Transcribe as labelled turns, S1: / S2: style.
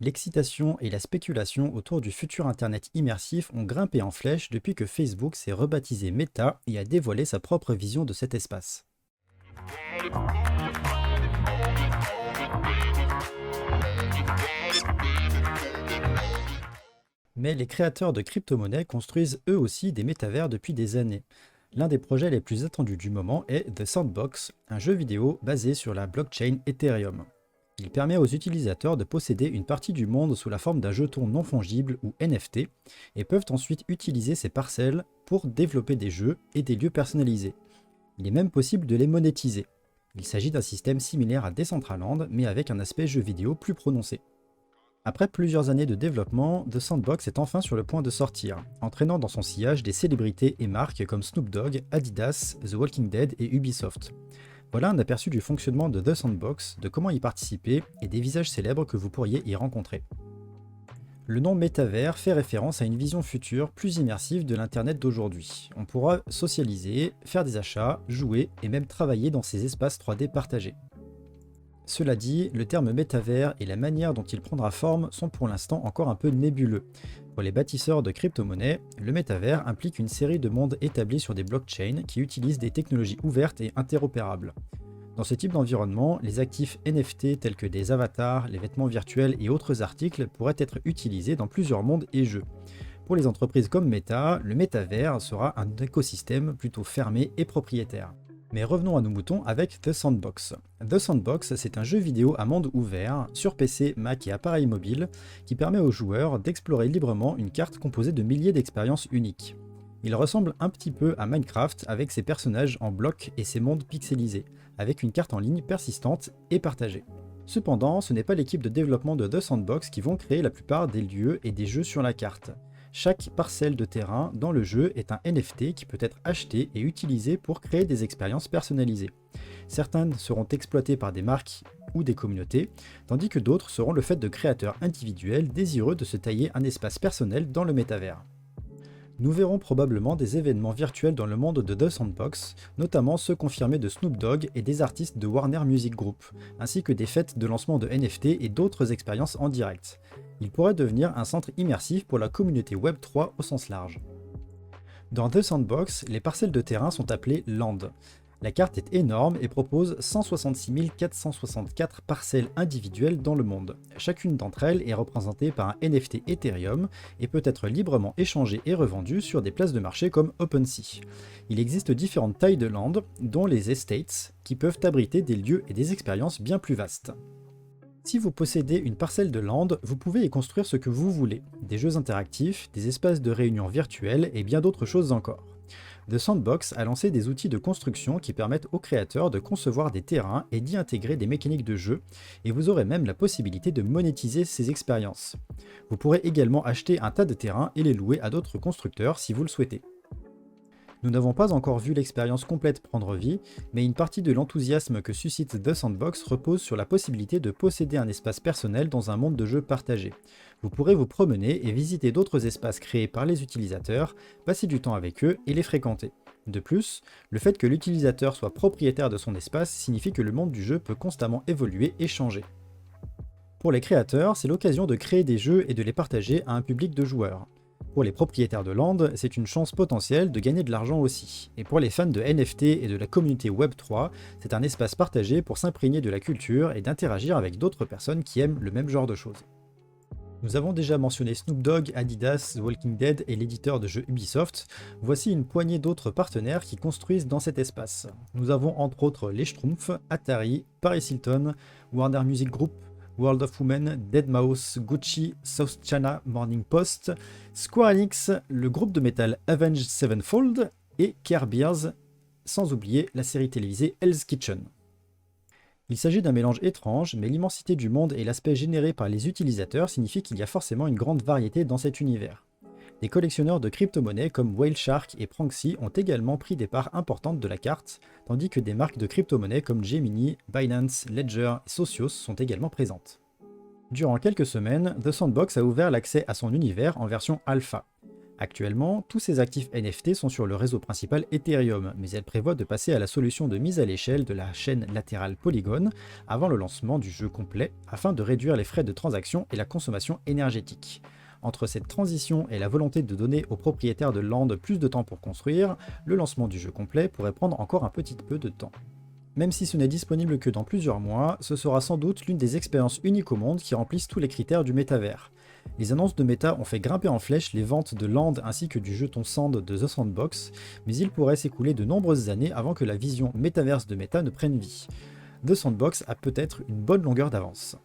S1: L'excitation et la spéculation autour du futur Internet immersif ont grimpé en flèche depuis que Facebook s'est rebaptisé Meta et a dévoilé sa propre vision de cet espace. Mais les créateurs de crypto-monnaies construisent eux aussi des métavers depuis des années. L'un des projets les plus attendus du moment est The Sandbox, un jeu vidéo basé sur la blockchain Ethereum. Il permet aux utilisateurs de posséder une partie du monde sous la forme d'un jeton non fongible ou NFT et peuvent ensuite utiliser ces parcelles pour développer des jeux et des lieux personnalisés. Il est même possible de les monétiser. Il s'agit d'un système similaire à Decentraland mais avec un aspect jeu vidéo plus prononcé. Après plusieurs années de développement, The Sandbox est enfin sur le point de sortir, entraînant dans son sillage des célébrités et marques comme Snoop Dogg, Adidas, The Walking Dead et Ubisoft. Voilà un aperçu du fonctionnement de The Sandbox, de comment y participer et des visages célèbres que vous pourriez y rencontrer. Le nom métavers fait référence à une vision future plus immersive de l'Internet d'aujourd'hui. On pourra socialiser, faire des achats, jouer et même travailler dans ces espaces 3D partagés. Cela dit, le terme métavers et la manière dont il prendra forme sont pour l'instant encore un peu nébuleux. Pour les bâtisseurs de crypto-monnaies, le métavers implique une série de mondes établis sur des blockchains qui utilisent des technologies ouvertes et interopérables. Dans ce type d'environnement, les actifs NFT tels que des avatars, les vêtements virtuels et autres articles pourraient être utilisés dans plusieurs mondes et jeux. Pour les entreprises comme Meta, le métavers sera un écosystème plutôt fermé et propriétaire. Mais revenons à nos moutons avec The Sandbox. The Sandbox, c'est un jeu vidéo à monde ouvert, sur PC, Mac et appareils mobiles, qui permet aux joueurs d'explorer librement une carte composée de milliers d'expériences uniques. Il ressemble un petit peu à Minecraft avec ses personnages en blocs et ses mondes pixelisés, avec une carte en ligne persistante et partagée. Cependant, ce n'est pas l'équipe de développement de The Sandbox qui vont créer la plupart des lieux et des jeux sur la carte. Chaque parcelle de terrain dans le jeu est un NFT qui peut être acheté et utilisé pour créer des expériences personnalisées. Certaines seront exploitées par des marques ou des communautés, tandis que d'autres seront le fait de créateurs individuels désireux de se tailler un espace personnel dans le métavers. Nous verrons probablement des événements virtuels dans le monde de The Sandbox, notamment ceux confirmés de Snoop Dogg et des artistes de Warner Music Group, ainsi que des fêtes de lancement de NFT et d'autres expériences en direct. Il pourrait devenir un centre immersif pour la communauté Web3 au sens large. Dans The Sandbox, les parcelles de terrain sont appelées Land. La carte est énorme et propose 166 464 parcelles individuelles dans le monde. Chacune d'entre elles est représentée par un NFT Ethereum et peut être librement échangée et revendue sur des places de marché comme OpenSea. Il existe différentes tailles de land, dont les estates, qui peuvent abriter des lieux et des expériences bien plus vastes. Si vous possédez une parcelle de land, vous pouvez y construire ce que vous voulez, des jeux interactifs, des espaces de réunion virtuels et bien d'autres choses encore. The Sandbox a lancé des outils de construction qui permettent aux créateurs de concevoir des terrains et d'y intégrer des mécaniques de jeu, et vous aurez même la possibilité de monétiser ces expériences. Vous pourrez également acheter un tas de terrains et les louer à d'autres constructeurs si vous le souhaitez. Nous n'avons pas encore vu l'expérience complète prendre vie, mais une partie de l'enthousiasme que suscite The Sandbox repose sur la possibilité de posséder un espace personnel dans un monde de jeu partagé. Vous pourrez vous promener et visiter d'autres espaces créés par les utilisateurs, passer du temps avec eux et les fréquenter. De plus, le fait que l'utilisateur soit propriétaire de son espace signifie que le monde du jeu peut constamment évoluer et changer. Pour les créateurs, c'est l'occasion de créer des jeux et de les partager à un public de joueurs. Pour les propriétaires de land, c'est une chance potentielle de gagner de l'argent aussi. Et pour les fans de NFT et de la communauté Web3, c'est un espace partagé pour s'imprégner de la culture et d'interagir avec d'autres personnes qui aiment le même genre de choses. Nous avons déjà mentionné Snoop Dogg, Adidas, The Walking Dead et l'éditeur de jeux Ubisoft. Voici une poignée d'autres partenaires qui construisent dans cet espace. Nous avons entre autres les Schtroumpfs, Atari, Paris Hilton, Warner Music Group, World of Women, Deadmau5, Gucci, South China Morning Post, Square Enix, le groupe de métal Avenged Sevenfold et Care Bears, sans oublier la série télévisée Hell's Kitchen. Il s'agit d'un mélange étrange, mais l'immensité du monde et l'aspect généré par les utilisateurs signifient qu'il y a forcément une grande variété dans cet univers. Des collectionneurs de crypto-monnaies comme Whale Shark et Pranksy ont également pris des parts importantes de la carte, tandis que des marques de crypto-monnaies comme Gemini, Binance, Ledger et Socios sont également présentes. Durant quelques semaines, The Sandbox a ouvert l'accès à son univers en version alpha. Actuellement, tous ces actifs NFT sont sur le réseau principal Ethereum, mais elle prévoit de passer à la solution de mise à l'échelle de la chaîne latérale Polygon avant le lancement du jeu complet, afin de réduire les frais de transaction et la consommation énergétique. Entre cette transition et la volonté de donner aux propriétaires de land plus de temps pour construire, le lancement du jeu complet pourrait prendre encore un petit peu de temps. Même si ce n'est disponible que dans plusieurs mois, ce sera sans doute l'une des expériences uniques au monde qui remplissent tous les critères du métavers. Les annonces de Meta ont fait grimper en flèche les ventes de Land ainsi que du jeton Sand de The Sandbox, mais il pourrait s'écouler de nombreuses années avant que la vision métaverse de Meta ne prenne vie. The Sandbox a peut-être une bonne longueur d'avance.